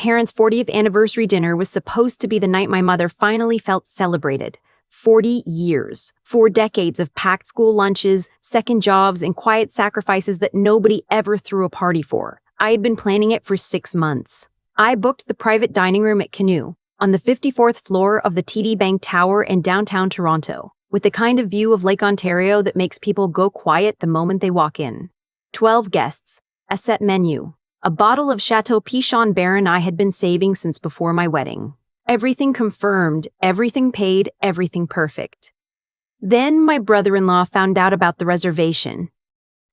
Parents' 40th anniversary dinner was supposed to be the night my mother finally felt celebrated. 40 years. 4 decades of packed school lunches, second jobs, and quiet sacrifices that nobody ever threw a party for. I had been planning it for 6 months. I booked the private dining room at Canoe, on the 54th floor of the TD Bank Tower in downtown Toronto, with the kind of view of Lake Ontario that makes people go quiet the moment they walk in. 12 guests, a set menu, a bottle of Chateau Pichon Baron I had been saving since before my wedding. Everything confirmed, everything paid, everything perfect. Then my brother-in-law found out about the reservation.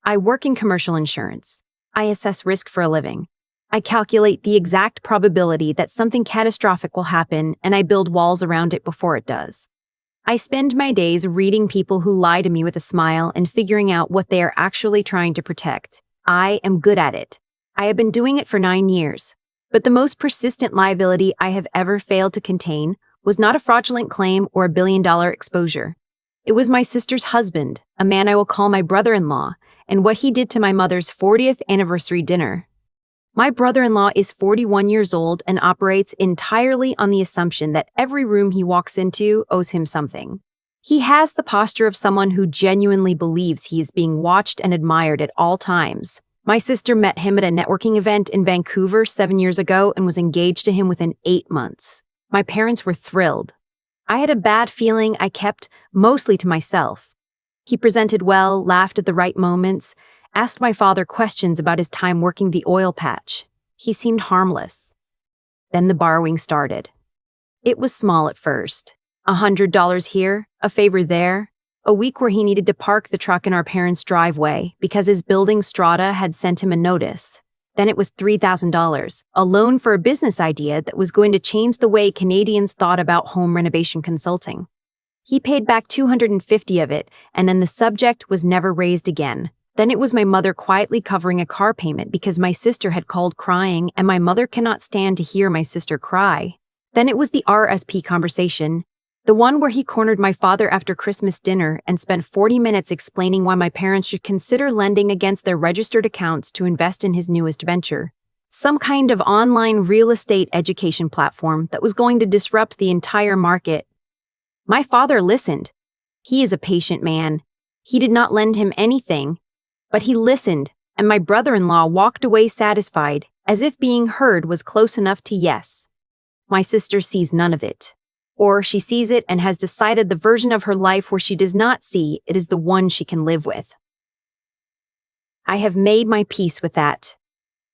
I work in commercial insurance. I assess risk for a living. I calculate the exact probability that something catastrophic will happen, and I build walls around it before it does. I spend my days reading people who lie to me with a smile and figuring out what they are actually trying to protect. I am good at it. I have been doing it for 9 years. But the most persistent liability I have ever failed to contain was not a fraudulent claim or a billion-dollar exposure. It was my sister's husband, a man I will call my brother-in-law, and what he did to my mother's 40th anniversary dinner. My brother-in-law is 41 years old and operates entirely on the assumption that every room he walks into owes him something. He has the posture of someone who genuinely believes he is being watched and admired at all times. My sister met him at a networking event in Vancouver 7 years ago and was engaged to him within 8 months. My parents were thrilled. I had a bad feeling I kept mostly to myself. He presented well, laughed at the right moments, asked my father questions about his time working the oil patch. He seemed harmless. Then the borrowing started. It was small at first. $100 here, a favor there. A week where he needed to park the truck in our parents' driveway because his building strata had sent him a notice. Then it was $3,000, a loan for a business idea that was going to change the way Canadians thought about home renovation consulting. He paid back $250 of it, and then the subject was never raised again. Then it was my mother quietly covering a car payment because my sister had called crying, and my mother cannot stand to hear my sister cry. Then it was the RSP conversation, the one where he cornered my father after Christmas dinner and spent 40 minutes explaining why my parents should consider lending against their registered accounts to invest in his newest venture. Some kind of online real estate education platform that was going to disrupt the entire market. My father listened. He is a patient man. He did not lend him anything, but he listened, and my brother-in-law walked away satisfied, as if being heard was close enough to yes. My sister sees none of it. Or she sees it and has decided the version of her life where she does not see it is the one she can live with. I have made my peace with that.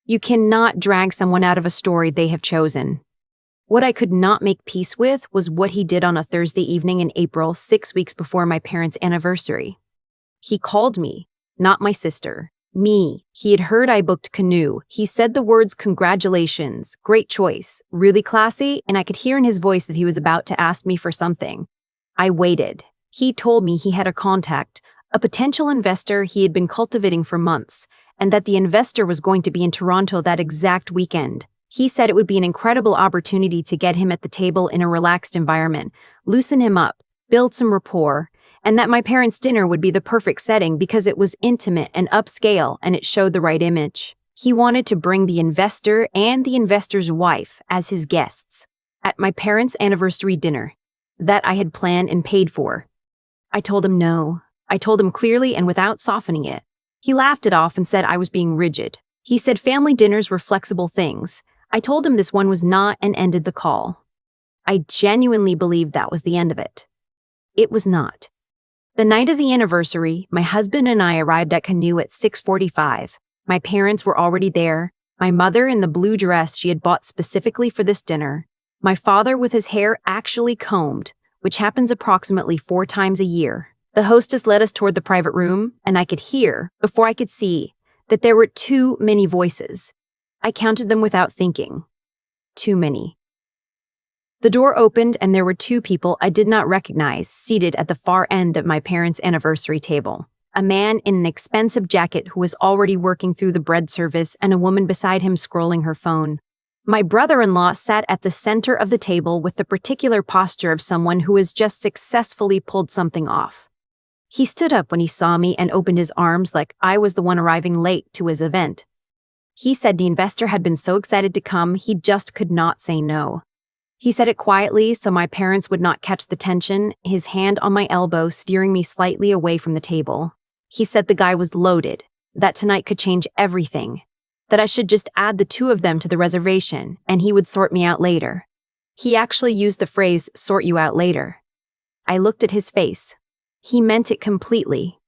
You cannot drag someone out of a story they have chosen. What I could not make peace with was what he did on a Thursday evening in April, 6 weeks before my parents' anniversary. He called me, not my sister. Me. He had heard I booked Canoe. He said the words congratulations, great choice, really classy, and I could hear in his voice that he was about to ask me for something. I waited. He told me he had a contact, a potential investor he had been cultivating for months, and that the investor was going to be in Toronto that exact weekend. He said it would be an incredible opportunity to get him at the table in a relaxed environment, loosen him up, build some rapport, and that my parents' dinner would be the perfect setting because it was intimate and upscale and it showed the right image. He wanted to bring the investor and the investor's wife as his guests at my parents' anniversary dinner that I had planned and paid for. I told him no. I told him clearly and without softening it. He laughed it off and said I was being rigid. He said family dinners were flexible things. I told him this one was not and ended the call. I genuinely believed that was the end of it. It was not. The night of the anniversary, my husband and I arrived at Canoe at 6:45. My parents were already there, my mother in the blue dress she had bought specifically for this dinner, my father with his hair actually combed, which happens approximately 4 times a year. The hostess led us toward the private room, and I could hear, before I could see, that there were too many voices. I counted them without thinking. Too many. The door opened and there were 2 people I did not recognize seated at the far end of my parents' anniversary table. A man in an expensive jacket who was already working through the bread service and a woman beside him scrolling her phone. My brother-in-law sat at the center of the table with the particular posture of someone who has just successfully pulled something off. He stood up when he saw me and opened his arms like I was the one arriving late to his event. He said the investor had been so excited to come, he just could not say no. He said it quietly so my parents would not catch the tension, his hand on my elbow steering me slightly away from the table. He said the guy was loaded, that tonight could change everything, that I should just add the two of them to the reservation, and he would sort me out later. He actually used the phrase, sort you out later. I looked at his face. He meant it completely.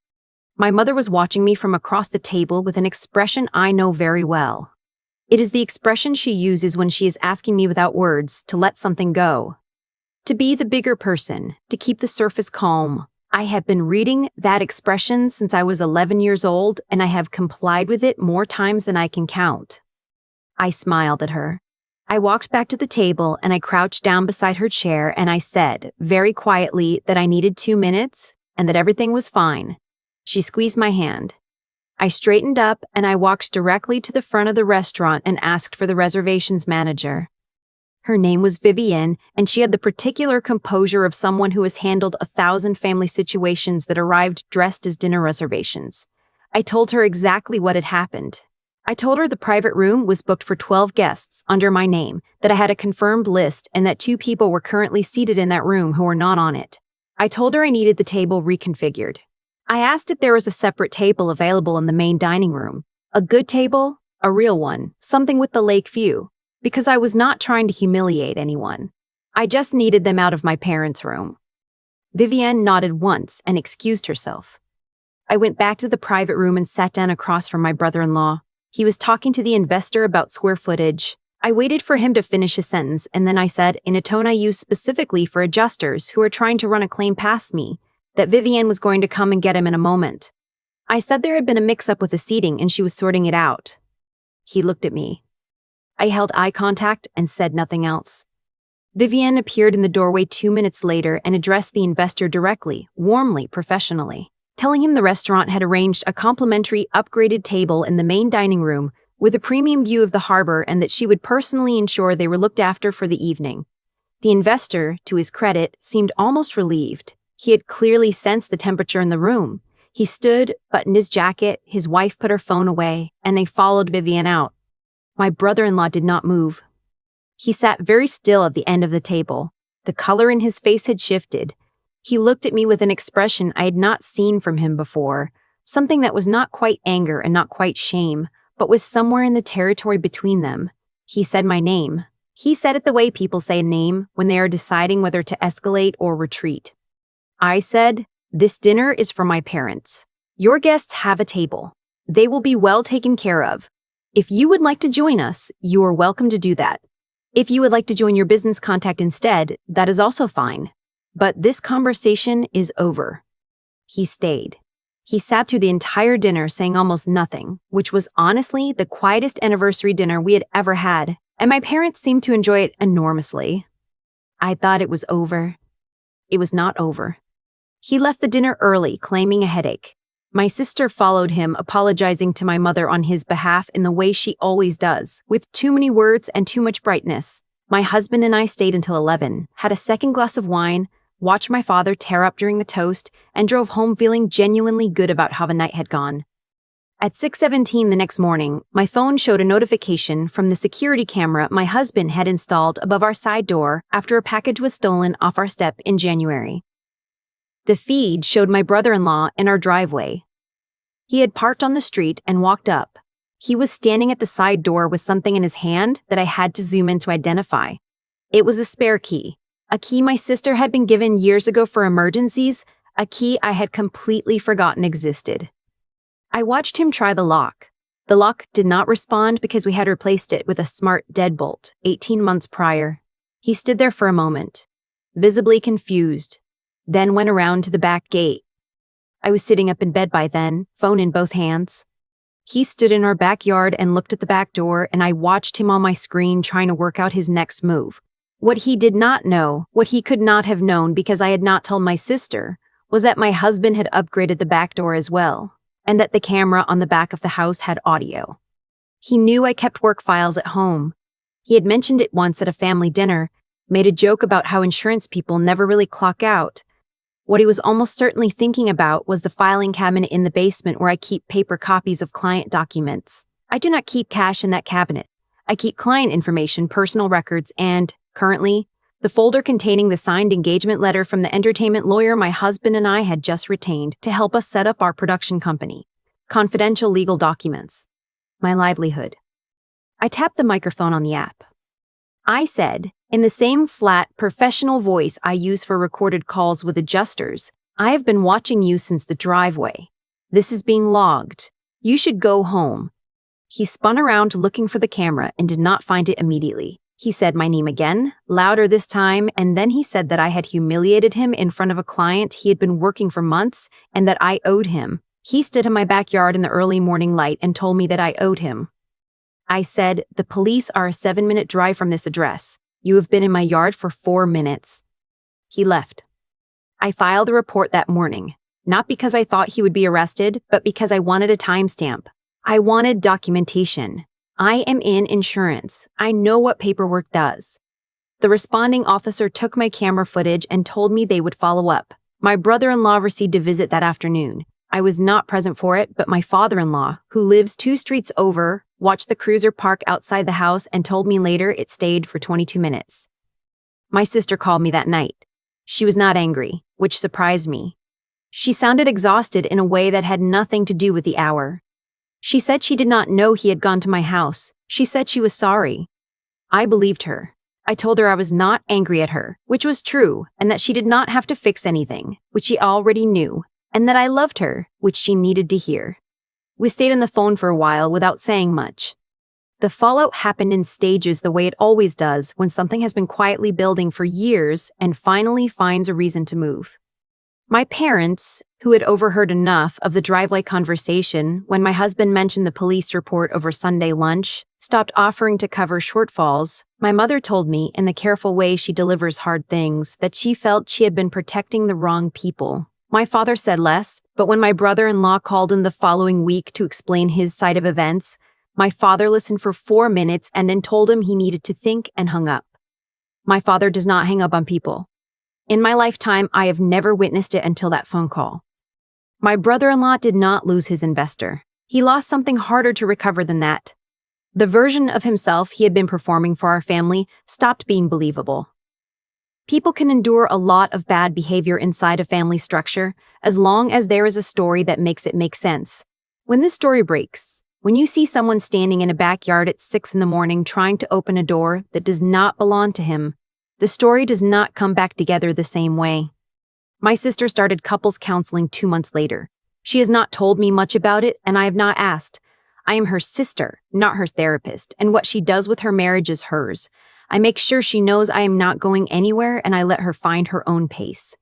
My mother was watching me from across the table with an expression I know very well. It is the expression she uses when she is asking me without words to let something go. To be the bigger person, to keep the surface calm. I have been reading that expression since I was 11 years old, and I have complied with it more times than I can count. I smiled at her. I walked back to the table and I crouched down beside her chair and I said, very quietly, that I needed 2 minutes and that everything was fine. She squeezed my hand. I straightened up and I walked directly to the front of the restaurant and asked for the reservations manager. Her name was Vivienne, and she had the particular composure of someone who has handled 1,000 family situations that arrived dressed as dinner reservations. I told her exactly what had happened. I told her the private room was booked for 12 guests under my name, that I had a confirmed list, and that 2 people were currently seated in that room who were not on it. I told her I needed the table reconfigured. I asked if there was a separate table available in the main dining room. A good table, a real one, something with the lake view, because I was not trying to humiliate anyone. I just needed them out of my parents' room. Vivienne nodded once and excused herself. I went back to the private room and sat down across from my brother-in-law. He was talking to the investor about square footage. I waited for him to finish his sentence, and then I said, in a tone I use specifically for adjusters who are trying to run a claim past me, that Vivienne was going to come and get him in a moment. I said there had been a mix-up with the seating and she was sorting it out. He looked at me. I held eye contact and said nothing else. Vivienne appeared in the doorway 2 minutes later and addressed the investor directly, warmly, professionally, telling him the restaurant had arranged a complimentary upgraded table in the main dining room with a premium view of the harbor and that she would personally ensure they were looked after for the evening. The investor, to his credit, seemed almost relieved. He had clearly sensed the temperature in the room. He stood, buttoned his jacket, his wife put her phone away, and they followed Vivienne out. My brother-in-law did not move. He sat very still at the end of the table. The color in his face had shifted. He looked at me with an expression I had not seen from him before, something that was not quite anger and not quite shame, but was somewhere in the territory between them. He said my name. He said it the way people say a name when they are deciding whether to escalate or retreat. I said, "This dinner is for my parents. Your guests have a table. They will be well taken care of. If you would like to join us, you are welcome to do that. If you would like to join your business contact instead, that is also fine. But this conversation is over." He stayed. He sat through the entire dinner saying almost nothing, which was honestly the quietest anniversary dinner we had ever had, and my parents seemed to enjoy it enormously. I thought it was over. It was not over. He left the dinner early, claiming a headache. My sister followed him, apologizing to my mother on his behalf in the way she always does, with too many words and too much brightness. My husband and I stayed until 11, had a second glass of wine, watched my father tear up during the toast, and drove home feeling genuinely good about how the night had gone. At 6:17 the next morning, my phone showed a notification from the security camera my husband had installed above our side door after a package was stolen off our step in January. The feed showed my brother-in-law in our driveway. He had parked on the street and walked up. He was standing at the side door with something in his hand that I had to zoom in to identify. It was a spare key, a key my sister had been given years ago for emergencies, a key I had completely forgotten existed. I watched him try the lock. The lock did not respond because we had replaced it with a smart deadbolt 18 months prior. He stood there for a moment, visibly confused, then went around to the back gate. I was sitting up in bed by then, phone in both hands. He stood in our backyard and looked at the back door, and I watched him on my screen trying to work out his next move. What he did not know, what he could not have known because I had not told my sister, was that my husband had upgraded the back door as well, and that the camera on the back of the house had audio. He knew I kept work files at home. He had mentioned it once at a family dinner, made a joke about how insurance people never really clock out. What he was almost certainly thinking about was the filing cabinet in the basement where I keep paper copies of client documents. I do not keep cash in that cabinet. I keep client information, personal records, and, currently, the folder containing the signed engagement letter from the entertainment lawyer my husband and I had just retained to help us set up our production company. Confidential legal documents. My livelihood. I tapped the microphone on the app. I said, in the same flat, professional voice I use for recorded calls with adjusters, I have been watching you since the driveway. This is being logged. You should go home. He spun around looking for the camera and did not find it immediately. He said my name again, louder this time, and then he said that I had humiliated him in front of a client he had been working for months and that I owed him. He stood in my backyard in the early morning light and told me that I owed him. I said, the police are a 7-minute drive from this address. You have been in my yard for 4 minutes. He left. I filed a report that morning, not because I thought he would be arrested, but because I wanted a timestamp. I wanted documentation. I am in insurance. I know what paperwork does. The responding officer took my camera footage and told me they would follow up. My brother-in-law received a visit that afternoon. I was not present for it, but my father-in-law, who lives 2 streets over, watched the cruiser park outside the house and told me later it stayed for 22 minutes. My sister called me that night. She was not angry, which surprised me. She sounded exhausted in a way that had nothing to do with the hour. She said she did not know he had gone to my house. She said she was sorry. I believed her. I told her I was not angry at her, which was true, and that she did not have to fix anything, which she already knew, and that I loved her, which she needed to hear. We stayed on the phone for a while without saying much. The fallout happened in stages the way it always does when something has been quietly building for years and finally finds a reason to move. My parents, who had overheard enough of the driveway conversation when my husband mentioned the police report over Sunday lunch, stopped offering to cover shortfalls. My mother told me, in the careful way she delivers hard things, that she felt she had been protecting the wrong people. My father said less, but when my brother-in-law called in the following week to explain his side of events, my father listened for 4 minutes and then told him he needed to think and hung up. My father does not hang up on people. In my lifetime, I have never witnessed it until that phone call. My brother-in-law did not lose his investor. He lost something harder to recover than that. The version of himself he had been performing for our family stopped being believable. People can endure a lot of bad behavior inside a family structure as long as there is a story that makes it make sense. When this story breaks, when you see someone standing in a backyard at 6 a.m. trying to open a door that does not belong to him, the story does not come back together the same way. My sister started couples counseling 2 months later. She has not told me much about it, and I have not asked. I am her sister, not her therapist, and what she does with her marriage is hers. I make sure she knows I am not going anywhere, and I let her find her own pace.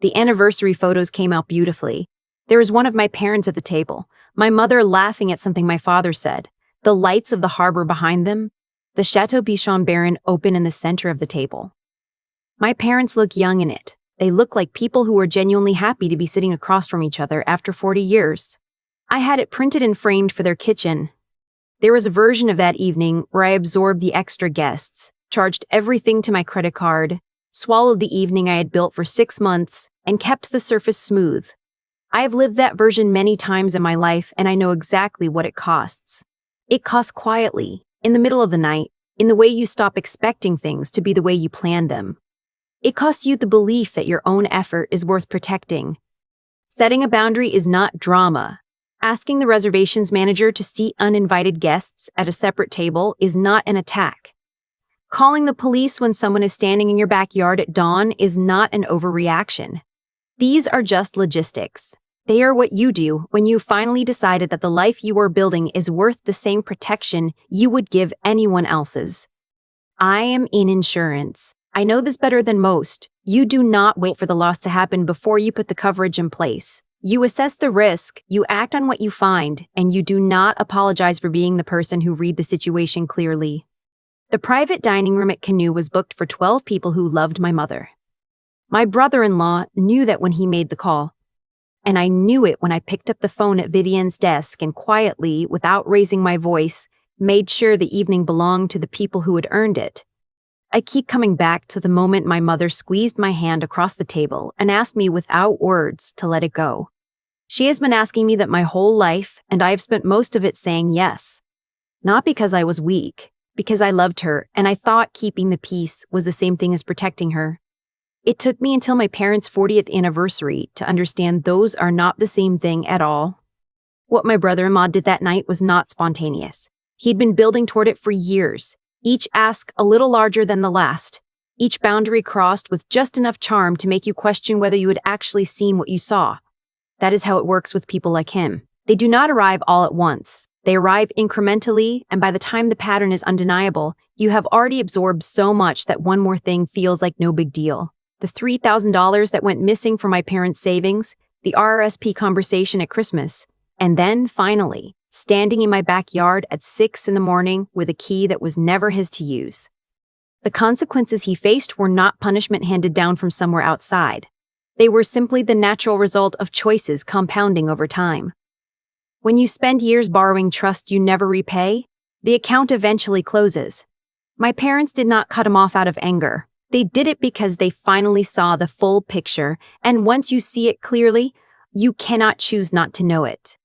The anniversary photos came out beautifully. There is one of my parents at the table, my mother laughing at something my father said, the lights of the harbor behind them, the Chateau Bichon Baron open in the center of the table. My parents look young in it. They look like people who are genuinely happy to be sitting across from each other after 40 years. I had it printed and framed for their kitchen. There was a version of that evening where I absorbed the extra guests, charged everything to my credit card, swallowed the evening I had built for 6 months, and kept the surface smooth. I have lived that version many times in my life, and I know exactly what it costs. It costs quietly, in the middle of the night, in the way you stop expecting things to be the way you planned them. It costs you the belief that your own effort is worth protecting. Setting a boundary is not drama. Asking the reservations manager to seat uninvited guests at a separate table is not an attack. Calling the police when someone is standing in your backyard at dawn is not an overreaction. These are just logistics. They are what you do when you finally decided that the life you are building is worth the same protection you would give anyone else's. I am in insurance. I know this better than most. You do not wait for the loss to happen before you put the coverage in place. You assess the risk, you act on what you find, and you do not apologize for being the person who read the situation clearly. The private dining room at Canoe was booked for 12 people who loved my mother. My brother-in-law knew that when he made the call, and I knew it when I picked up the phone at Vivienne's desk and quietly, without raising my voice, made sure the evening belonged to the people who had earned it. I keep coming back to the moment my mother squeezed my hand across the table and asked me without words to let it go. She has been asking me that my whole life, and I have spent most of it saying yes. Not because I was weak, because I loved her and I thought keeping the peace was the same thing as protecting her. It took me until my parents' 40th anniversary to understand those are not the same thing at all. What my brother-in-law did that night was not spontaneous. He'd been building toward it for years, each ask a little larger than the last, each boundary crossed with just enough charm to make you question whether you had actually seen what you saw. That is how it works with people like him. They do not arrive all at once. They arrive incrementally, and by the time the pattern is undeniable, you have already absorbed so much that one more thing feels like no big deal. The $3,000 that went missing from my parents' savings, the RRSP conversation at Christmas, and then, finally, standing in my backyard at 6 in the morning with a key that was never his to use. The consequences he faced were not punishment handed down from somewhere outside. They were simply the natural result of choices compounding over time. When you spend years borrowing trust you never repay, the account eventually closes. My parents did not cut him off out of anger. They did it because they finally saw the full picture, and once you see it clearly, you cannot choose not to know it.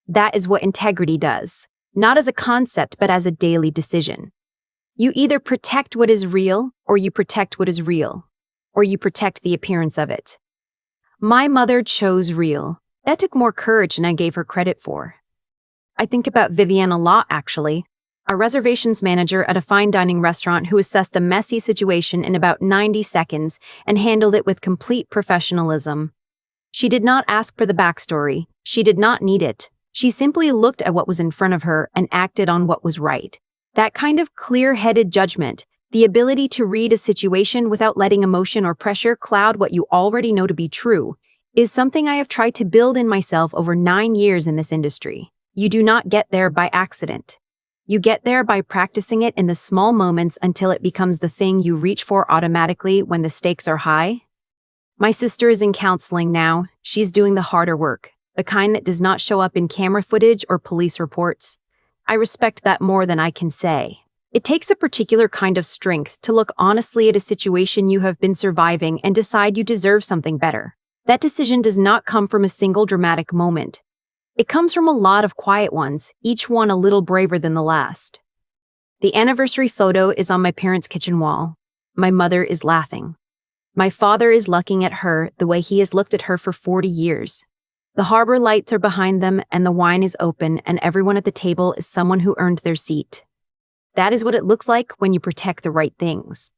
That is what integrity does, not as a concept but as a daily decision. You either protect what is real, or you protect what is real, or you protect the appearance of it. My mother chose real. That took more courage than I gave her credit for. I think about Vivian a lot, actually, a reservations manager at a fine dining restaurant who assessed a messy situation in about 90 seconds and handled it with complete professionalism. She did not ask for the backstory. She did not need it. She simply looked at what was in front of her and acted on what was right. That kind of clear-headed judgment, the ability to read a situation without letting emotion or pressure cloud what you already know to be true, is something I have tried to build in myself over 9 years in this industry. You do not get there by accident. You get there by practicing it in the small moments until it becomes the thing you reach for automatically when the stakes are high. My sister is in counseling now. She's doing the harder work, the kind that does not show up in camera footage or police reports. I respect that more than I can say. It takes a particular kind of strength to look honestly at a situation you have been surviving and decide you deserve something better. That decision does not come from a single dramatic moment. It comes from a lot of quiet ones, each one a little braver than the last. The anniversary photo is on my parents' kitchen wall. My mother is laughing. My father is looking at her the way he has looked at her for 40 years. The harbor lights are behind them and the wine is open and everyone at the table is someone who earned their seat. That is what it looks like when you protect the right things.